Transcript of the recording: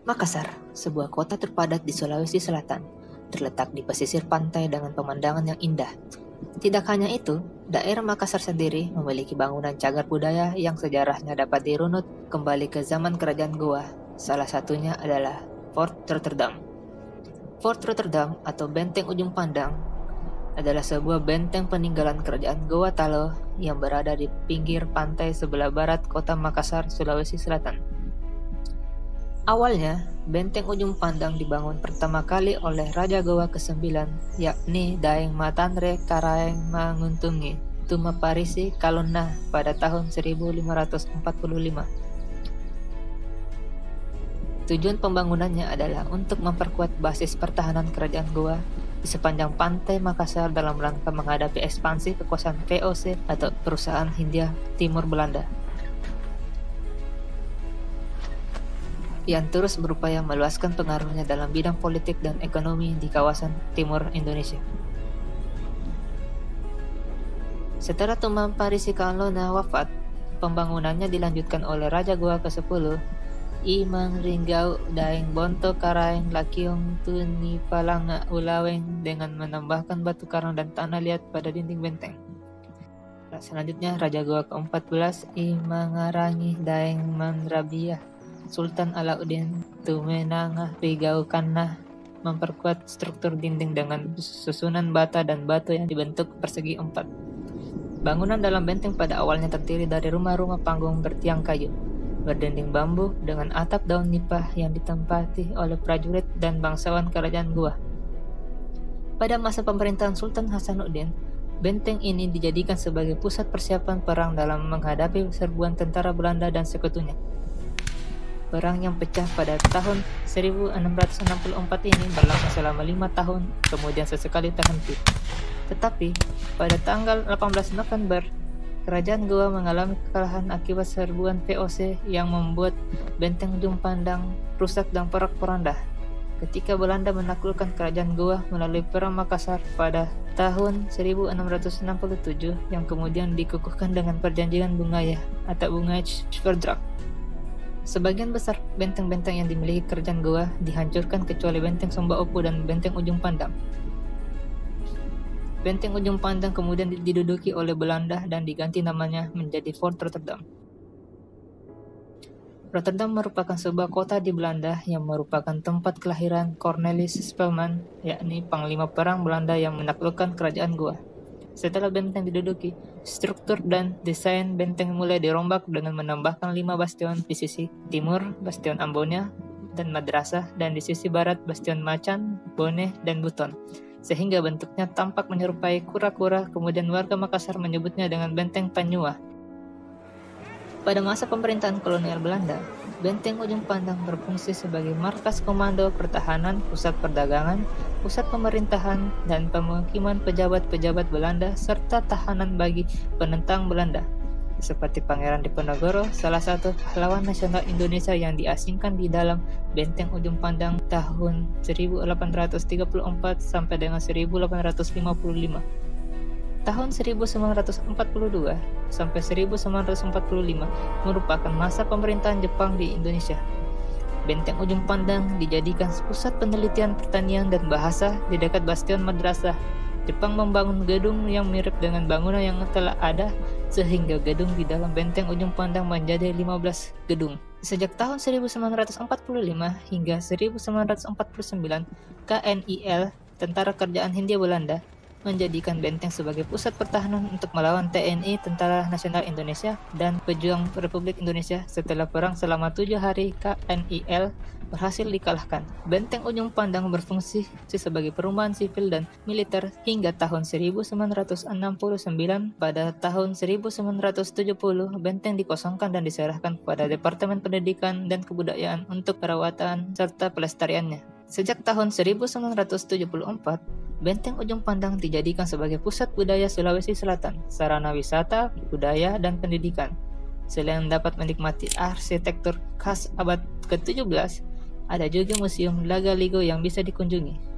Makassar, sebuah kota terpadat di Sulawesi Selatan, terletak di pesisir pantai dengan pemandangan yang indah. Tidak hanya itu, daerah Makassar sendiri memiliki bangunan cagar budaya yang sejarahnya dapat dirunut kembali ke zaman kerajaan Goa. Salah satunya adalah Fort Rotterdam. Fort Rotterdam atau Benteng Ujung Pandang adalah sebuah benteng peninggalan kerajaan Goa Talo yang berada di pinggir pantai sebelah barat kota Makassar, Sulawesi Selatan. Awalnya, Benteng Ujung Pandang dibangun pertama kali oleh Raja Goa ke-9, yakni Daeng Matanre Karaeng Manguntungi Tuma Parisi Kalonna pada tahun 1545. Tujuan pembangunannya adalah untuk memperkuat basis pertahanan kerajaan Goa di sepanjang pantai Makassar dalam rangka menghadapi ekspansi kekuasaan VOC atau Perusahaan Hindia Timur Belanda, yang terus berupaya meluaskan pengaruhnya dalam bidang politik dan ekonomi di kawasan timur Indonesia. Setelah Tuma Parisi Kalonna wafat, pembangunannya dilanjutkan oleh Raja Goa ke-10, Imang Ringgau Daeng Bonto Karaeng Lakiong Tuni Palanga Ulaweng, dengan menambahkan batu karang dan tanah liat pada dinding benteng. Selanjutnya Raja Goa ke-14, Imangarangi Daeng Mandrabiah Sultan Alauddin Tumenangah Rigau Kannah memperkuat struktur dinding dengan susunan bata dan batu yang dibentuk persegi 4. Bangunan dalam benteng pada awalnya terdiri dari rumah-rumah panggung bertiang kayu, berdinding bambu dengan atap daun nipah yang ditempati oleh prajurit dan bangsawan kerajaan Goa. Pada masa pemerintahan Sultan Hasanuddin, benteng ini dijadikan sebagai pusat persiapan perang dalam menghadapi serbuan tentara Belanda dan sekutunya. Perang yang pecah pada tahun 1664 ini berlangsung selama 5 tahun, kemudian sesekali terhenti. Tetapi, pada tanggal 18 November, kerajaan Goa mengalami kekalahan akibat serbuan VOC yang membuat Benteng Ujung Pandang rusak dan porak-poranda. Ketika Belanda menaklukkan kerajaan Goa melalui Perang Makassar pada tahun 1667 yang kemudian dikukuhkan dengan Perjanjian Bungaya atau Bungaya-Sverdrup. Sebagian besar benteng-benteng yang dimiliki kerajaan Goa dihancurkan kecuali Benteng Somba Opu dan Benteng Ujung Pandang. Benteng Ujung Pandang kemudian diduduki oleh Belanda dan diganti namanya menjadi Fort Rotterdam. Rotterdam merupakan sebuah kota di Belanda yang merupakan tempat kelahiran Cornelis Spelman, yakni panglima perang Belanda yang menaklukkan kerajaan Goa. Setelah benteng diduduki, struktur dan desain benteng mulai dirombak dengan menambahkan 5 bastion di sisi timur, Bastion Ambonia dan Madrasah, dan di sisi barat Bastion Macan, Bone, dan Buton, sehingga bentuknya tampak menyerupai kura-kura. Kemudian warga Makassar menyebutnya dengan Benteng Tanyua. Pada masa pemerintahan kolonial Belanda, Benteng Ujung Pandang berfungsi sebagai markas komando pertahanan, pusat perdagangan, pusat pemerintahan, dan pemukiman pejabat-pejabat Belanda serta tahanan bagi penentang Belanda, seperti Pangeran Diponegoro, salah satu pahlawan nasional Indonesia yang diasingkan di dalam Benteng Ujung Pandang tahun 1834 sampai dengan 1855. Tahun 1942 sampai 1945 merupakan masa pemerintahan Jepang di Indonesia. Benteng Ujung Pandang dijadikan pusat penelitian pertanian dan bahasa di dekat Bastion Madrasah. Jepang membangun gedung yang mirip dengan bangunan yang telah ada, sehingga gedung di dalam Benteng Ujung Pandang menjadi 15 gedung. Sejak tahun 1945 hingga 1949, KNIL, Tentara Kerajaan Hindia Belanda, menjadikan benteng sebagai pusat pertahanan untuk melawan TNI Tentara Nasional Indonesia dan Pejuang Republik Indonesia. Setelah perang selama 7 hari, KNIL berhasil dikalahkan. Benteng Ujung Pandang berfungsi sebagai perumahan sipil dan militer hingga tahun 1969. Pada tahun 1970, benteng dikosongkan dan diserahkan kepada Departemen Pendidikan dan Kebudayaan untuk perawatan serta pelestariannya. Sejak tahun 1974, Benteng Ujung Pandang dijadikan sebagai pusat budaya Sulawesi Selatan, sarana wisata, budaya, dan pendidikan. Selain dapat menikmati arsitektur khas abad ke-17, ada juga Museum Lagaligo yang bisa dikunjungi.